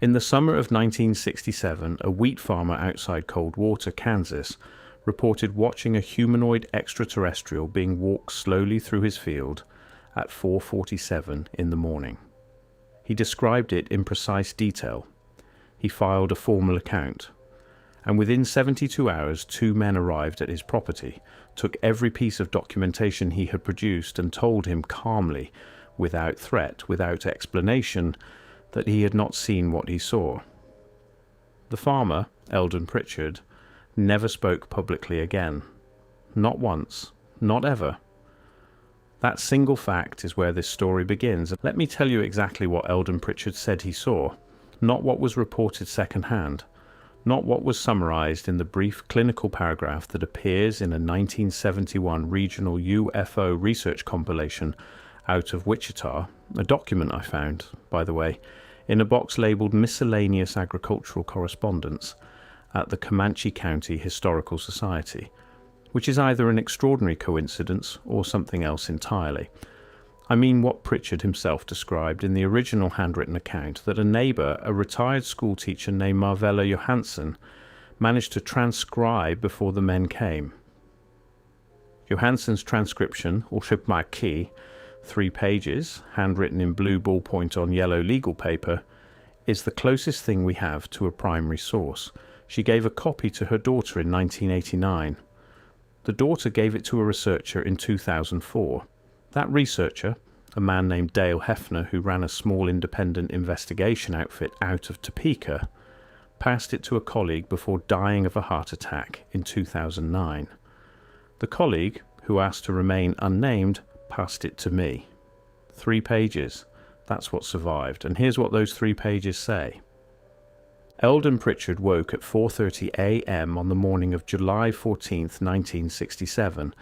In the summer of 1967, a wheat farmer outside Coldwater, Kansas, reported watching a humanoid extraterrestrial being walked slowly through his field at 4:47 in the morning. He described it in precise detail. He filed a formal account, and within 72 hours 2 men arrived at his property, took every piece of documentation he had produced, and told him calmly, without threat, without explanation, that he had not seen what he saw. The farmer, Eldon Pritchard, never spoke publicly again. Not once, not ever. That single fact is where this story begins. Let me tell you exactly what Eldon Pritchard said he saw, not what was reported second-hand, not what was summarized in the brief clinical paragraph that appears in a 1971 regional UFO research compilation out of Wichita, a document I found, by the way, in a box labeled Miscellaneous Agricultural Correspondence at the Comanche County Historical Society, which is either an extraordinary coincidence or something else entirely. I mean what Pritchard himself described in the original handwritten account, that a neighbour, a retired schoolteacher named Marvella Johanssen, managed to transcribe before the men came. Johanssen's transcription, or schriftmarke, 3 pages, handwritten in blue ballpoint on yellow legal paper, is the closest thing we have to a primary source. She gave a copy to her daughter in 1989. The daughter gave it to a researcher in 2004. That researcher, a man named Dale Hefner, who ran a small independent investigation outfit out of Topeka, passed it to a colleague before dying of a heart attack in 2009. The colleague, who asked to remain unnamed, passed it to me. 3 pages. That's what survived, and here's what those 3 pages say. Eldon Pritchard woke at 4:30 a.m. on the morning of July 14th, 1967,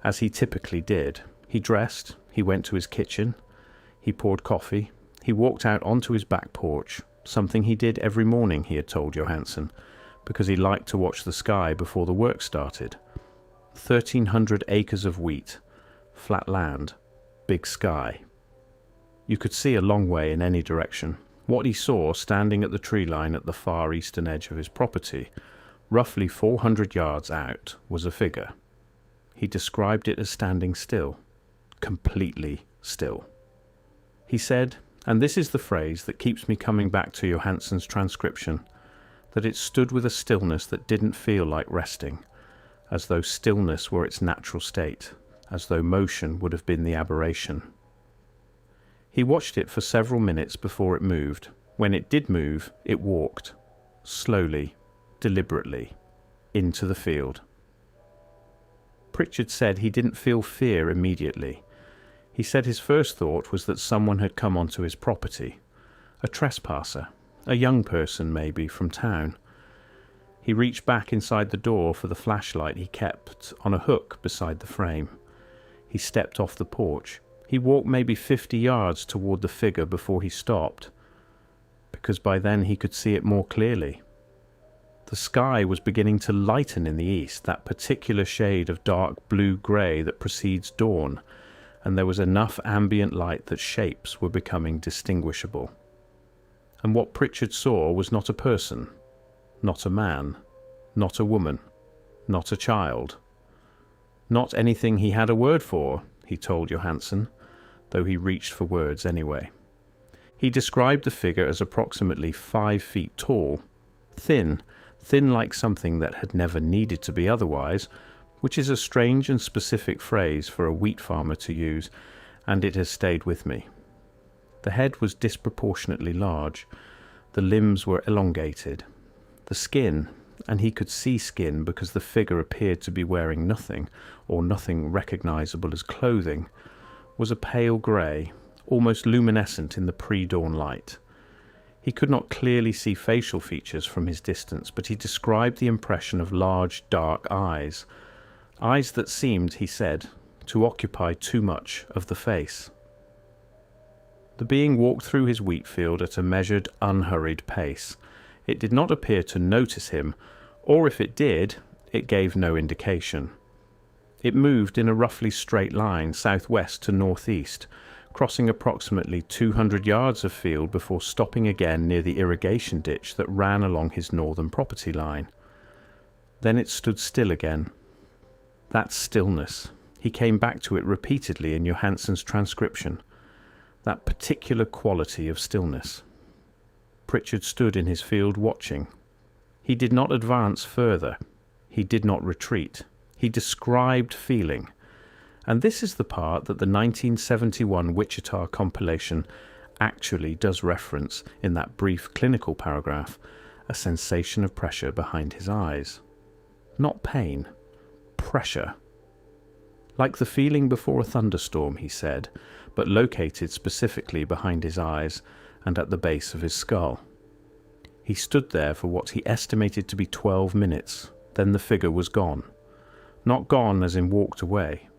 as he typically did. He dressed, he went to his kitchen, he poured coffee, he walked out onto his back porch, something he did every morning, he had told Johanssen, because he liked to watch the sky before the work started. 1,300 acres of wheat, flat land, big sky. You could see a long way in any direction. What he saw standing at the tree line at the far eastern edge of his property, roughly 400 yards out, was a figure. He described it as standing still, completely still. He said, and this is the phrase that keeps me coming back to Johanssen's transcription, that it stood with a stillness that didn't feel like resting, as though stillness were its natural state, as though motion would have been the aberration. He watched it for several minutes before it moved. When it did move, it walked, slowly, deliberately, into the field. Pritchard said he didn't feel fear immediately. He said his first thought was that someone had come onto his property, a trespasser, a young person maybe from town. He reached back inside the door for the flashlight he kept on a hook beside the frame. He stepped off the porch. He walked maybe 50 yards toward the figure before he stopped, because by then he could see it more clearly. The sky was beginning to lighten in the east, that particular shade of dark blue-grey that precedes dawn, and there was enough ambient light that shapes were becoming distinguishable. And what Pritchard saw was not a person, not a man, not a woman, not a child. Not anything he had a word for, he told Johanssen, though he reached for words anyway. He described the figure as approximately 5 feet tall, thin like something that had never needed to be otherwise, which is a strange and specific phrase for a wheat farmer to use, and it has stayed with me. The head was disproportionately large, the limbs were elongated. The skin, and he could see skin because the figure appeared to be wearing nothing, or nothing recognizable as clothing, was a pale grey, almost luminescent in the pre-dawn light. He could not clearly see facial features from his distance, but he described the impression of large, dark eyes that seemed, he said, to occupy too much of the face. The being walked through his wheat field at a measured, unhurried pace. It did not appear to notice him, or if it did, it gave no indication. It moved in a roughly straight line, southwest to northeast, crossing approximately 200 yards of field before stopping again near the irrigation ditch that ran along his northern property line. Then it stood still again. That stillness. He came back to it repeatedly in Johanssen's transcription. That particular quality of stillness. Pritchard stood in his field watching. He did not advance further. He did not retreat. He described feeling. And this is the part that the 1971 Wichita compilation actually does reference in that brief clinical paragraph, a sensation of pressure behind his eyes. Not pain, pressure. Like the feeling before a thunderstorm, he said, but located specifically behind his eyes and at the base of his skull. He stood there for what he estimated to be 12 minutes, then the figure was gone. Not gone as in walked away.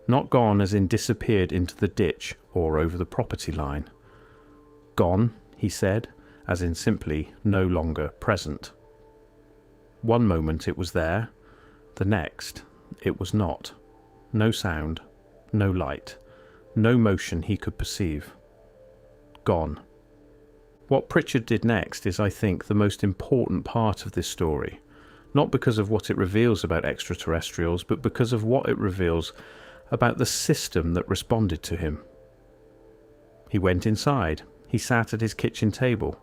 Not gone as in disappeared into the ditch or over the property line. Gone, he said, as in simply no longer present. One moment it was there, the next it was not. No sound, no light, no motion he could perceive. Gone. What Pritchard did next is, I think, the most important part of this story, not because of what it reveals about extraterrestrials, but because of what it reveals about the system that responded to him. He went inside, he sat at his kitchen table,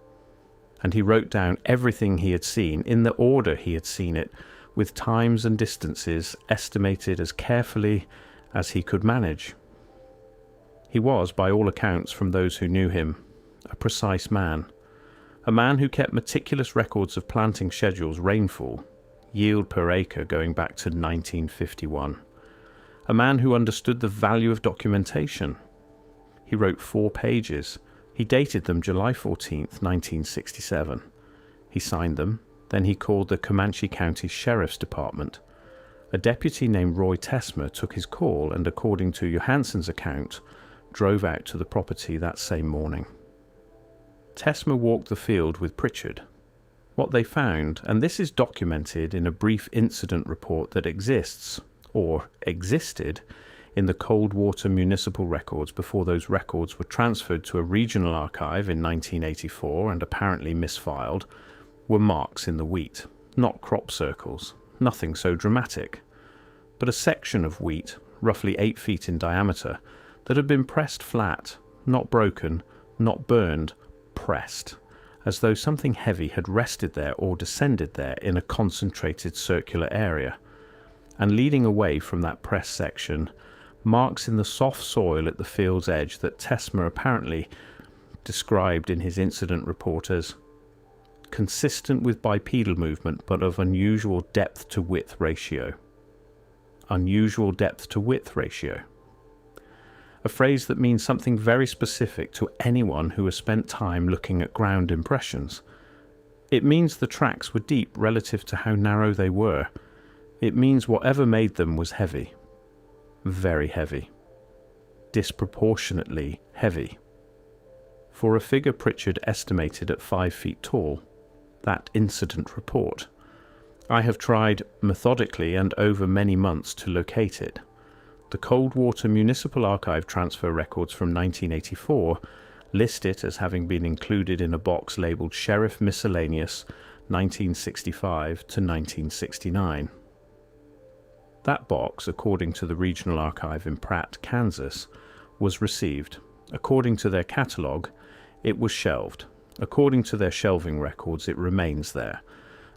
and he wrote down everything he had seen in the order he had seen it, with times and distances estimated as carefully as he could manage. He was, by all accounts from those who knew him, a precise man, a man who kept meticulous records of planting schedules, rainfall, yield per acre going back to 1951, a man who understood the value of documentation. He wrote 4 pages. He dated them July 14th, 1967. He signed them. Then he called the Comanche County Sheriff's Department. A deputy named Roy Tesmer took his call and, according to Johanssen's account, drove out to the property that same morning. Tesmer walked the field with Pritchard. What they found, and this is documented in a brief incident report that exists, or existed, in the Coldwater municipal records before those records were transferred to a regional archive in 1984 and apparently misfiled, were marks in the wheat, not crop circles, nothing so dramatic, but a section of wheat, roughly 8 feet in diameter, that had been pressed flat, not broken, not burned, pressed, as though something heavy had rested there or descended there in a concentrated circular area, and leading away from that pressed section, marks in the soft soil at the field's edge that Tesmer apparently described in his incident report as consistent with bipedal movement but of unusual depth to width ratio. Unusual depth to width ratio. A phrase that means something very specific to anyone who has spent time looking at ground impressions. It means the tracks were deep relative to how narrow they were. It means whatever made them was heavy. Very heavy. Disproportionately heavy. For a figure Pritchard estimated at 5 feet tall, that incident report, I have tried methodically and over many months to locate it. The Coldwater Municipal Archive transfer records from 1984 list it as having been included in a box labelled Sheriff Miscellaneous 1965 to 1969. That box, according to the Regional Archive in Pratt, Kansas, was received. According to their catalogue, it was shelved. According to their shelving records, it remains there.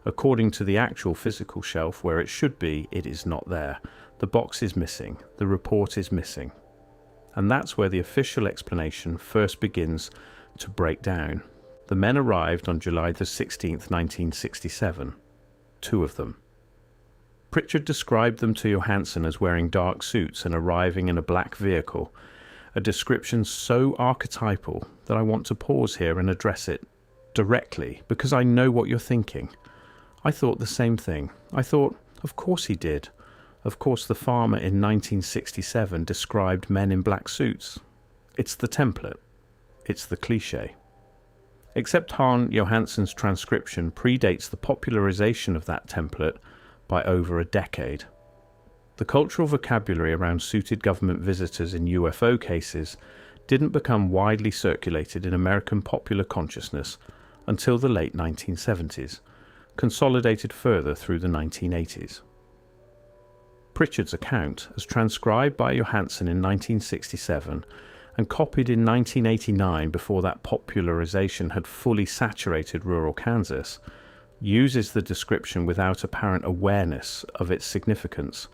According to the actual physical shelf where it should be, it is not there. The box is missing. The report is missing. And that's where the official explanation first begins to break down. The men arrived on July the 16th, 1967. 2 of them. Pritchard described them to Johanssen as wearing dark suits and arriving in a black vehicle, a description so archetypal that I want to pause here and address it directly, because I know what you're thinking. I thought the same thing. I thought, of course he did. Of course the farmer in 1967 described men in black suits. It's the template. It's the cliché. Except Hahn Johansen's transcription predates the popularization of that template by over a decade. The cultural vocabulary around suited government visitors in UFO cases didn't become widely circulated in American popular consciousness until the late 1970s, consolidated further through the 1980s. Pritchard's account, as transcribed by Johanssen in 1967 and copied in 1989 before that popularization had fully saturated rural Kansas, uses the description without apparent awareness of its significance.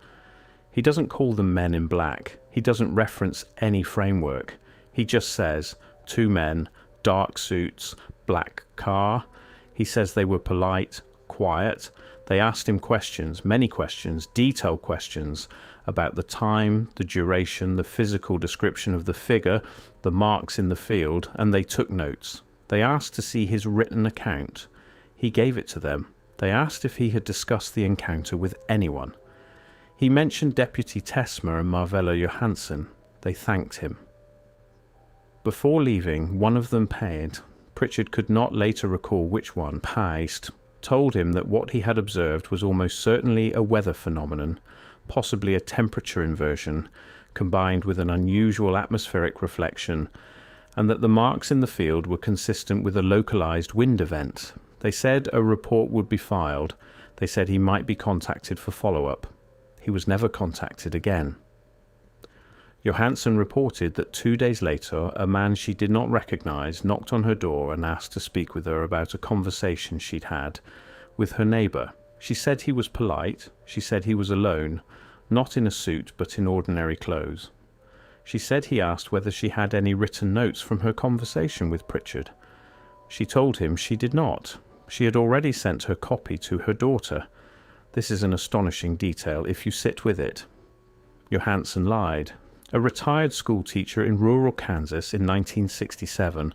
He doesn't call them men in black. He doesn't reference any framework. He just says, 2 men, dark suits, black car. He says they were polite, quiet. They asked him questions, many questions, detailed questions about the time, the duration, the physical description of the figure, the marks in the field, and they took notes. They asked to see his written account. He gave it to them. They asked if he had discussed the encounter with anyone. He mentioned Deputy Tesmer and Marvella Johanssen. They thanked him. Before leaving, one of them paid. Pritchard could not later recall which one, Paist, told him that what he had observed was almost certainly a weather phenomenon, possibly a temperature inversion, combined with an unusual atmospheric reflection, and that the marks in the field were consistent with a localized wind event. They said a report would be filed. They said he might be contacted for follow-up. He was never contacted again. Johanssen reported that 2 days later, a man she did not recognize knocked on her door and asked to speak with her about a conversation she'd had with her neighbor. She said he was polite. She said he was alone, not in a suit but in ordinary clothes. She said he asked whether she had any written notes from her conversation with Pritchard. She told him she did not. She had already sent her copy to her daughter. This is an astonishing detail if you sit with it. Johanssen lied. A retired schoolteacher in rural Kansas in 1967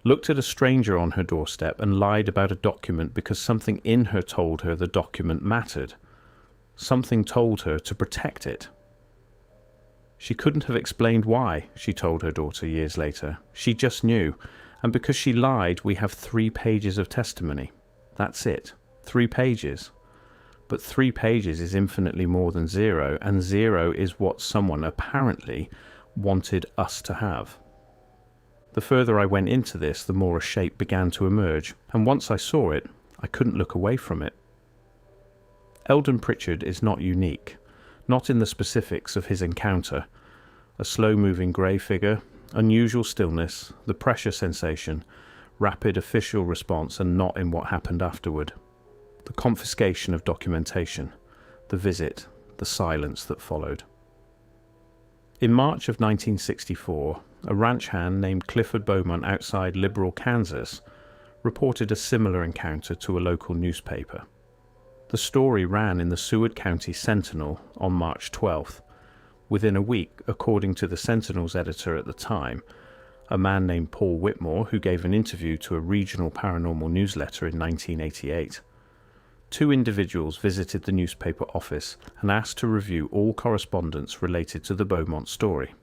looked at a stranger on her doorstep and lied about a document because something in her told her the document mattered. Something told her to protect it. She couldn't have explained why, she told her daughter years later. She just knew, and because she lied, we have 3 pages of testimony. That's it. 3 pages. But 3 pages is infinitely more than 0, and 0 is what someone apparently wanted us to have. The further I went into this, the more a shape began to emerge, and once I saw it, I couldn't look away from it. Eldon Pritchard is not unique, not in the specifics of his encounter. A slow-moving grey figure, unusual stillness, the pressure sensation, rapid official response, and not in what happened afterward. The confiscation of documentation, the visit, the silence that followed. In March of 1964, a ranch hand named Clifford Beaumont outside Liberal, Kansas, reported a similar encounter to a local newspaper. The story ran in the Seward County Sentinel on March 12th. Within a week, according to the Sentinel's editor at the time, a man named Paul Whitmore, who gave an interview to a regional paranormal newsletter in 1988, 2 individuals visited the newspaper office and asked to review all correspondence related to the Beaumont story.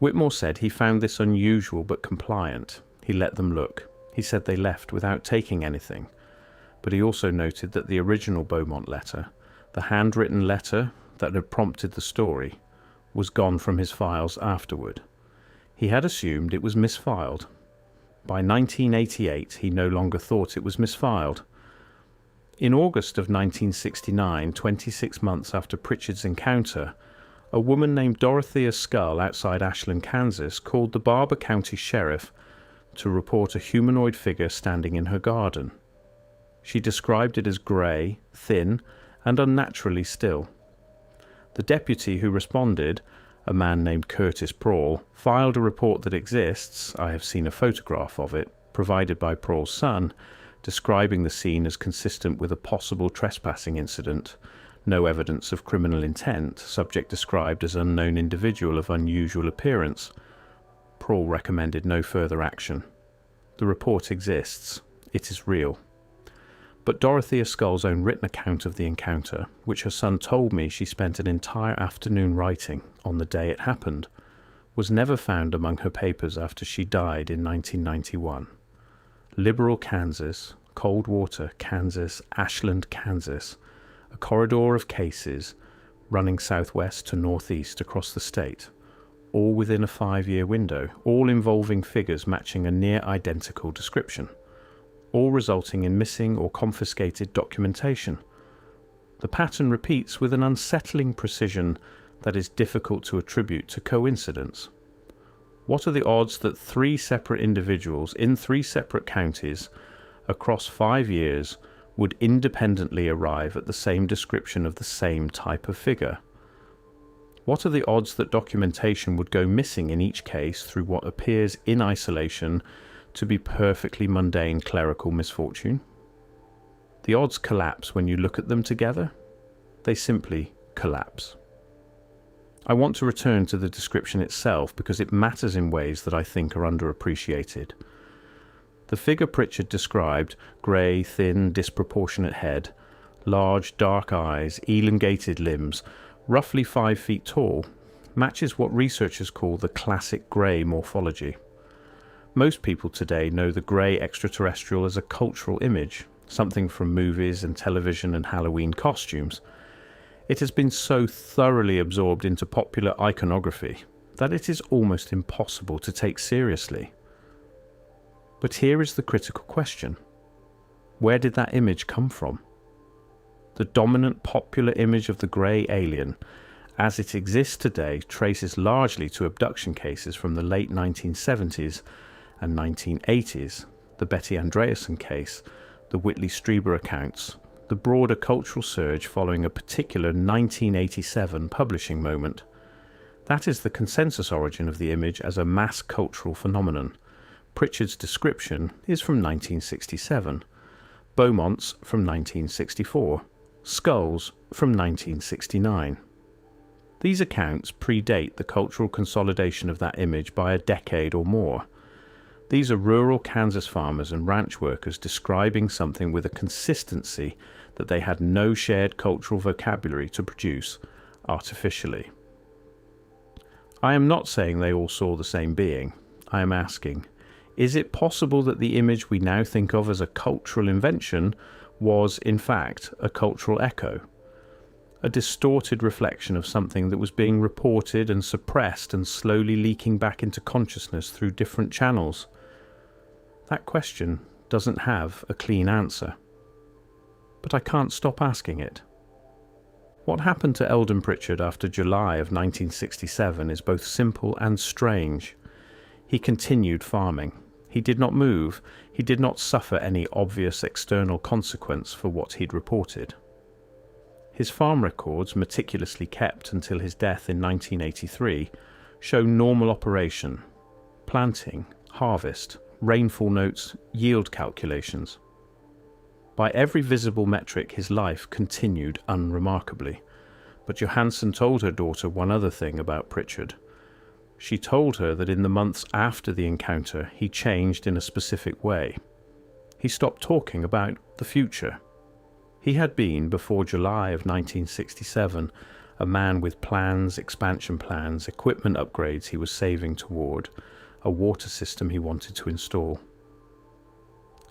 Whitmore said he found this unusual but compliant. He let them look. He said they left without taking anything. But he also noted that the original Beaumont letter, the handwritten letter that had prompted the story, was gone from his files afterward. He had assumed it was misfiled. By 1988, he no longer thought it was misfiled. In August of 1969, 26 months after Pritchard's encounter, a woman named Dorothea Scull outside Ashland, Kansas, called the Barber County Sheriff to report a humanoid figure standing in her garden. She described it as grey, thin, and unnaturally still. The deputy who responded, a man named Curtis Prawl, filed a report that exists, I have seen a photograph of it, provided by Prawl's son, describing the scene as consistent with a possible trespassing incident. No evidence of criminal intent, subject described as unknown individual of unusual appearance. Prawl recommended no further action. The report exists. It is real. But Dorothea Scull's own written account of the encounter, which her son told me she spent an entire afternoon writing on the day it happened, was never found among her papers after she died in 1991. Liberal, Kansas, Coldwater, Kansas, Ashland, Kansas, a corridor of cases running southwest to northeast across the state, all within a 5-year window, all involving figures matching a near-identical description, all resulting in missing or confiscated documentation. The pattern repeats with an unsettling precision that is difficult to attribute to coincidence. What are the odds that 3 separate individuals in 3 separate counties across 5 years would independently arrive at the same description of the same type of figure? What are the odds that documentation would go missing in each case through what appears in isolation to be perfectly mundane clerical misfortune? The odds collapse when you look at them together. They simply collapse. I want to return to the description itself because it matters in ways that I think are underappreciated. The figure Pritchard described, grey, thin, disproportionate head, large, dark eyes, elongated limbs, roughly 5 feet tall, matches what researchers call the classic grey morphology. Most people today know the grey extraterrestrial as a cultural image, something from movies and television and Halloween costumes. It has been so thoroughly absorbed into popular iconography that it is almost impossible to take seriously. But here is the critical question. Where did that image come from? The dominant popular image of the grey alien, as it exists today, traces largely to abduction cases from the late 1970s and 1980s, the Betty Andreasson case, the Whitley Strieber accounts, the broader cultural surge following a particular 1987 publishing moment. That is the consensus origin of the image as a mass cultural phenomenon. Pritchard's description is from 1967, Beaumont's from 1964, Scull's from 1969. These accounts predate the cultural consolidation of that image by a decade or more. These are rural Kansas farmers and ranch workers describing something with a consistency that they had no shared cultural vocabulary to produce artificially. I am not saying they all saw the same being. I am asking, is it possible that the image we now think of as a cultural invention was, in fact, a cultural echo? A distorted reflection of something that was being reported and suppressed and slowly leaking back into consciousness through different channels? That question doesn't have a clean answer. But I can't stop asking it. What happened to Eldon Pritchard after July of 1967 is both simple and strange. He continued farming. He did not move. He did not suffer any obvious external consequence for what he'd reported. His farm records, meticulously kept until his death in 1983, show normal operation, planting, harvest, rainfall notes, yield calculations. By every visible metric, his life continued unremarkably. But Johanssen told her daughter one other thing about Pritchard. She told her that in the months after the encounter, he changed in a specific way. He stopped talking about the future. He had been, before July of 1967, a man with plans, expansion plans, equipment upgrades he was saving toward, a water system he wanted to install.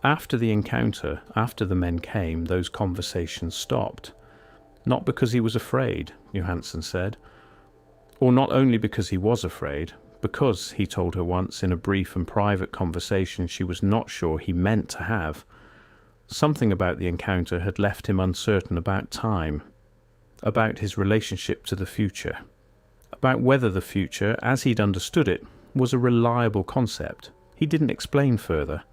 After the encounter, after the men came, those conversations stopped. Not because he was afraid, Johanssen said, or not only because he was afraid, because, he told her once in a brief and private conversation she was not sure he meant to have. Something about the encounter had left him uncertain about time, about his relationship to the future, about whether the future, as he'd understood it, was a reliable concept. He didn't explain further.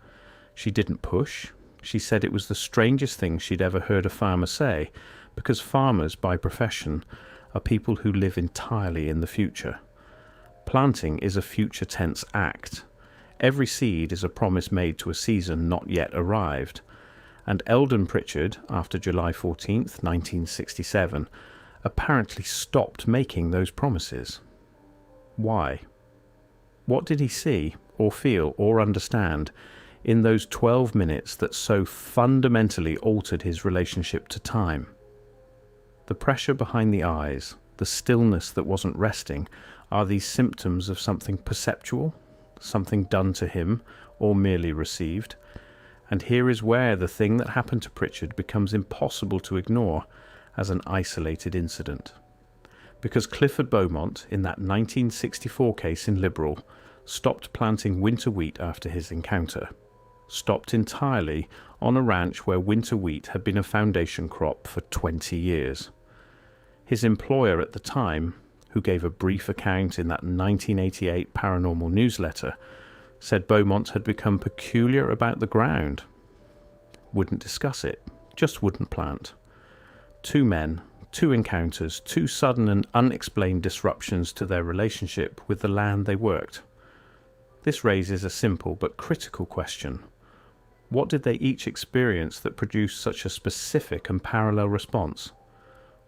She didn't push. She said it was the strangest thing she'd ever heard a farmer say, because farmers, by profession, are people who live entirely in the future. Planting is a future tense act. Every seed is a promise made to a season not yet arrived. And Eldon Pritchard, after July 14th, 1967, apparently stopped making those promises. Why? What did he see, or feel, or understand in those 12 minutes that so fundamentally altered his relationship to time? The pressure behind the eyes, the stillness that wasn't resting, are these symptoms of something perceptual, something done to him, or merely received? And here is where the thing that happened to Pritchard becomes impossible to ignore as an isolated incident. because Clifford Beaumont, in that 1964 case in Liberal, stopped planting winter wheat after his encounter. Stopped entirely on a ranch where winter wheat had been a foundation crop for 20 years. His employer at the time, who gave a brief account in that 1988 paranormal newsletter, said Beaumont had become peculiar about the ground. Wouldn't discuss it, just wouldn't plant. 2 men, 2 encounters, 2 sudden and unexplained disruptions to their relationship with the land they worked. This raises a simple but critical question. What did they each experience that produced such a specific and parallel response?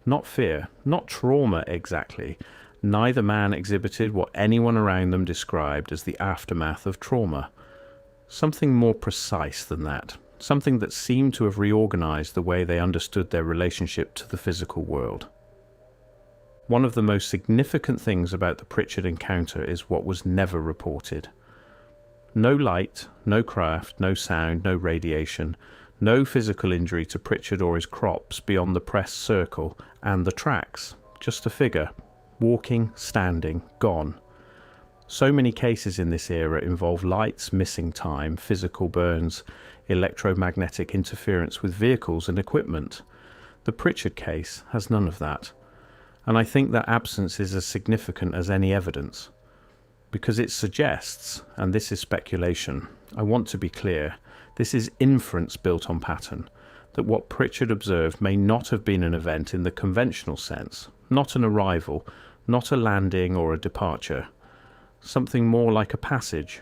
Not fear, not trauma exactly. Neither man exhibited what anyone around them described as the aftermath of trauma. Something more precise than that. Something that seemed to have reorganized the way they understood their relationship to the physical world. One of the most significant things about the Pritchard encounter is what was never reported. No light, no craft, no sound, no radiation, no physical injury to Pritchard or his crops beyond the press circle and the tracks. Just a figure, walking, standing, gone. So many cases in this era involve lights, missing time, physical burns, electromagnetic interference with vehicles and equipment. The Pritchard case has none of that, and I think that absence is as significant as any evidence. Because it suggests, and this is speculation, I want to be clear, this is inference built on pattern, that what Pritchard observed may not have been an event in the conventional sense, not an arrival, not a landing or a departure, something more like a passage,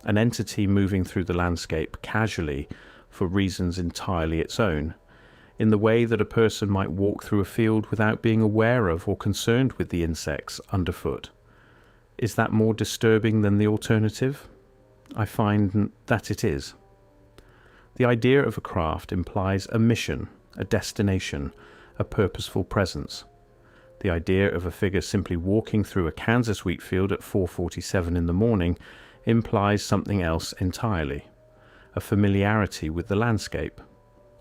an entity moving through the landscape casually for reasons entirely its own, in the way that a person might walk through a field without being aware of or concerned with the insects underfoot. Is that more disturbing than the alternative? I find that it is. The idea of a craft implies a mission, a destination, a purposeful presence. The idea of a figure simply walking through a Kansas wheat field at 4:47 in the morning implies something else entirely. A familiarity with the landscape,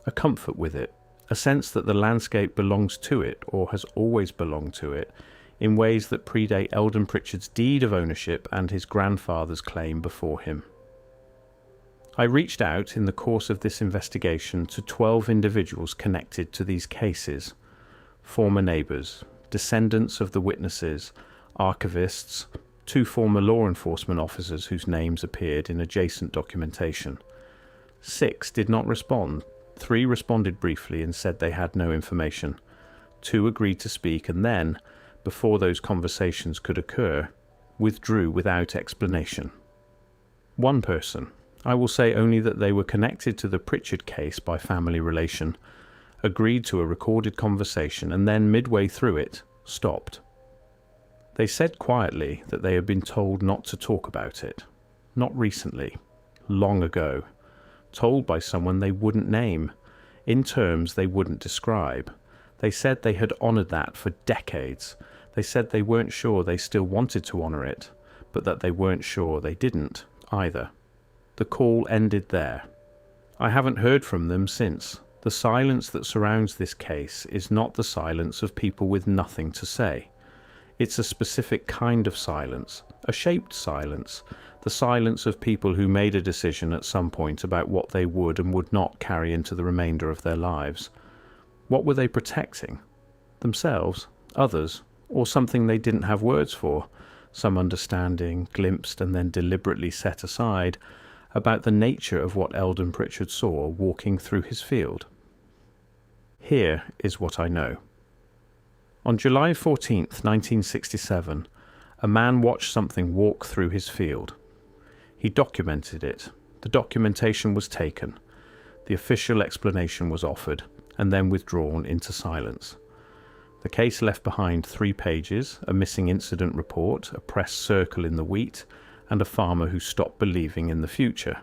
a comfort with it, a sense that the landscape belongs to it or has always belonged to it, in ways that predate Eldon Pritchard's deed of ownership and his grandfather's claim before him. I reached out in the course of this investigation to 12 individuals connected to these cases, former neighbours, descendants of the witnesses, archivists, 2 former law enforcement officers whose names appeared in adjacent documentation. 6 did not respond. 3 responded briefly and said they had no information. 2 agreed to speak and then, before those conversations could occur, withdrew without explanation. 1 person, I will say only that they were connected to the Pritchard case by family relation, agreed to a recorded conversation and then midway through it, stopped. They said quietly that they had been told not to talk about it. Not recently, long ago, told by someone they wouldn't name, in terms they wouldn't describe. They said they had honoured that for decades. They said they weren't sure they still wanted to honour it, but that they weren't sure they didn't either. The call ended there. I haven't heard from them since. The silence that surrounds this case is not the silence of people with nothing to say. It's a specific kind of silence, a shaped silence, the silence of people who made a decision at some point about what they would and would not carry into the remainder of their lives. What were they protecting? Themselves? Others? Or something they didn't have words for? Some understanding, glimpsed and then deliberately set aside, about the nature of what Eldon Pritchard saw walking through his field. Here is what I know. On July 14th, 1967, a man watched something walk through his field. He documented it. The documentation was taken. The official explanation was offered, and then withdrawn into silence. The case left behind 3 pages, a missing incident report, a press circle in the wheat, and a farmer who stopped believing in the future.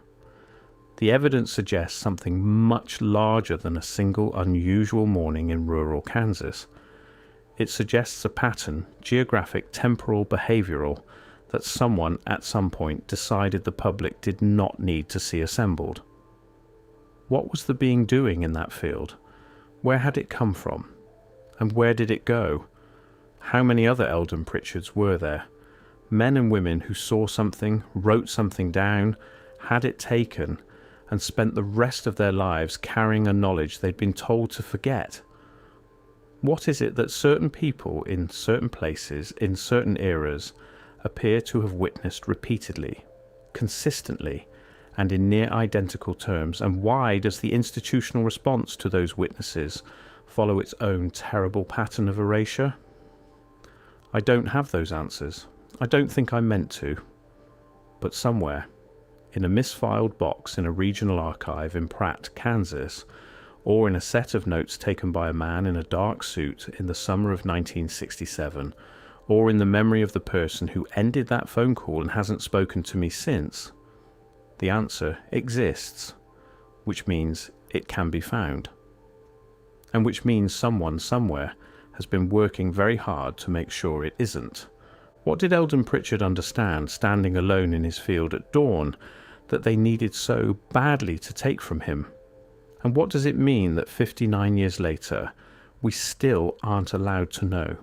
The evidence suggests something much larger than a single unusual morning in rural Kansas. It suggests a pattern, geographic, temporal, behavioural, that someone at some point decided the public did not need to see assembled. What was the being doing in that field? Where had it come from? And where did it go? How many other Eldon Pritchards were there? Men and women who saw something, wrote something down, had it taken, and spent the rest of their lives carrying a knowledge they'd been told to forget. What is it that certain people in certain places, in certain eras, appear to have witnessed repeatedly, consistently, and in near identical terms, and why does the institutional response to those witnesses follow its own terrible pattern of erasure? I don't have those answers. I don't think I meant to. But somewhere, in a misfiled box in a regional archive in Pratt, Kansas, or in a set of notes taken by a man in a dark suit in the summer of 1967, or in the memory of the person who ended that phone call and hasn't spoken to me since, the answer exists, which means it can be found, and which means someone somewhere has been working very hard to make sure it isn't. What did Eldon Pritchard understand standing alone in his field at dawn that they needed so badly to take from him? And what does it mean that 59 years later we still aren't allowed to know?